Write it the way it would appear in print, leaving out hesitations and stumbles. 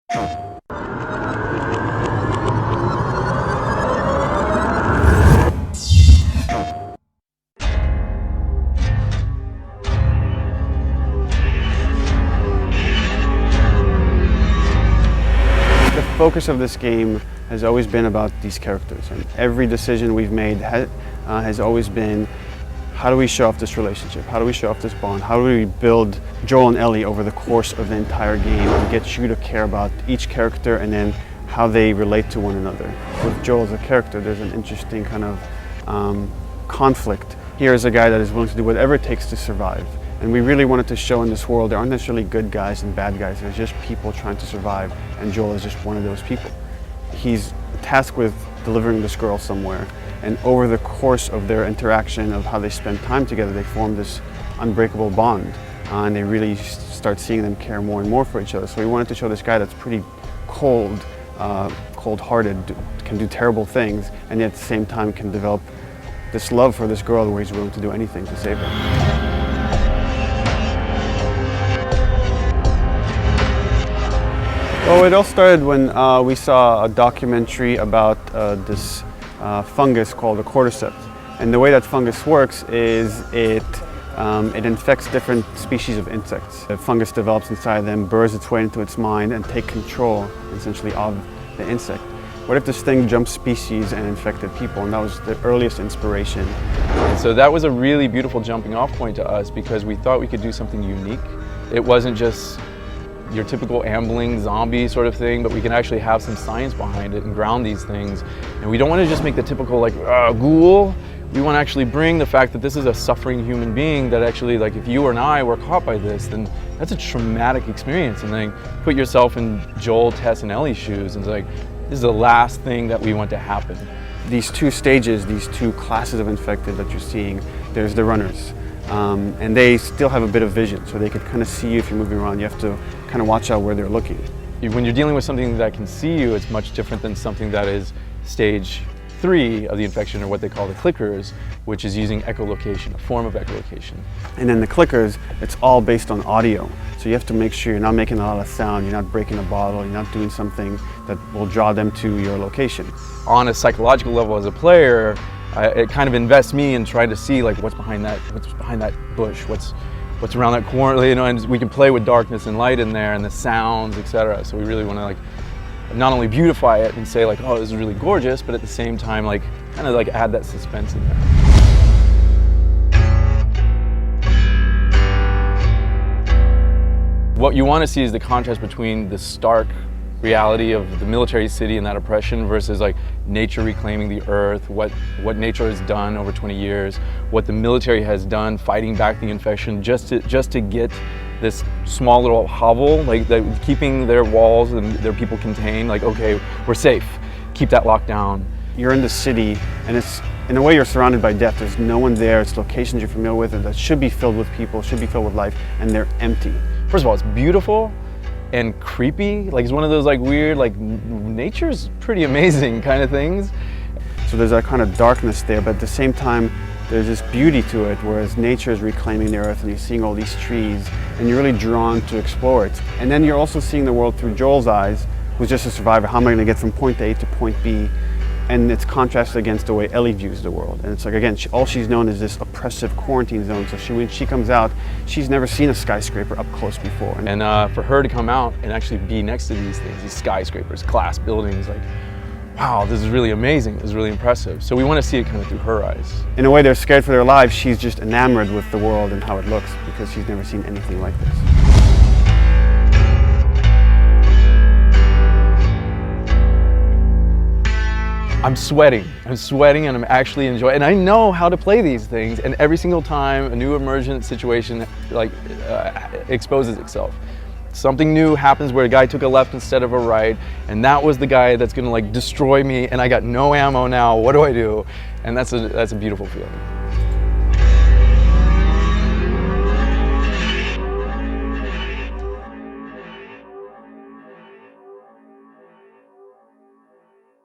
The focus of this game has always been about these characters, and every decision we've made has always been, how do we show off this relationship? How do we show off this bond? How do we build Joel and Ellie over the course of the entire game and get you to care about each character and then how they relate to one another? With Joel as a character, there's an interesting kind of conflict. Here is a guy that is willing to do whatever it takes to survive. And we really wanted to show in this world there aren't necessarily good guys and bad guys. There's just people trying to survive, and Joel is just one of those people. He's tasked with delivering this girl somewhere, and over the course of their interaction, of how they spend time together, they form this unbreakable bond, and they really start seeing them care more and more for each other. So we wanted to show this guy that's pretty cold, cold-hearted, can do terrible things, and yet at the same time can develop this love for this girl where he's willing to do anything to save her. Well, it all started when we saw a documentary about this fungus called the cordyceps. And the way that fungus works is it infects different species of insects. The fungus develops inside them, burrows its way into its mind, and take control, essentially, of the insect. What if this thing jumped species and infected people? And that was the earliest inspiration. So that was a really beautiful jumping off point to us, because we thought we could do something unique. It wasn't just your typical ambling zombie sort of thing, but we can actually have some science behind it and ground these things. And we don't want to just make the typical ghoul. We want to actually bring the fact that this is a suffering human being that actually, like, if you and I were caught by this, then that's a traumatic experience. And then put yourself in Joel, Tess, and Ellie's shoes, and it's like, this is the last thing that we want to happen. These two stages, these two classes of infected that you're seeing, there's the runners. And they still have a bit of vision, so they can kind of see you if you're moving around. You have to kind of watch out where they're looking. When you're dealing with something that can see you, it's much different than something that is stage 3 of the infection, or what they call the clickers, which is using echolocation, a form of echolocation. And then the clickers, it's all based on audio. So you have to make sure you're not making a lot of sound, you're not breaking a bottle, you're not doing something that will draw them to your location. On a psychological level as a player, it kind of invests me in trying to see, like, what's behind that bush, what's around that corner, you know, and we can play with darkness and light in there and the sounds, etc. So we really want to, like, not only beautify it and say, like, oh, this is really gorgeous, but at the same time, like, kind of like add that suspense in there. What you want to see is the contrast between the stark reality of the military city and that oppression versus, like, nature reclaiming the earth, what nature has done over 20 years, what the military has done fighting back the infection just to get this small little hovel, like, keeping their walls and their people contained, like, okay, we're safe, keep that locked down. You're in the city, and it's, in a way, you're surrounded by death. There's no one there. It's locations you're familiar with and that should be filled with people, should be filled with life, and they're empty. First of all, it's beautiful and creepy. Like, it's one of those, like, weird, like, nature's pretty amazing kind of things. So there's that kind of darkness there, but at the same time, there's this beauty to it, whereas nature is reclaiming the earth and you're seeing all these trees and you're really drawn to explore it. And then you're also seeing the world through Joel's eyes, who's just a survivor. How am I going to get from point A to point B? And it's contrasted against the way Ellie views the world. And it's like, again, all she's known is this oppressive quarantine zone. So when she comes out, she's never seen a skyscraper up close before. And for her to come out and actually be next to these things, these skyscrapers, glass buildings, like, wow, this is really amazing, this is really impressive. So we want to see it kind of through her eyes. In a way, they're scared for their lives. She's just enamored with the world and how it looks because she's never seen anything like this. I'm sweating and I'm actually enjoying, and I know how to play these things, and every single time a new emergent situation, like, exposes itself. Something new happens where a guy took a left instead of a right, and that was the guy that's gonna, like, destroy me, and I got no ammo now, what do I do? And that's a beautiful feeling.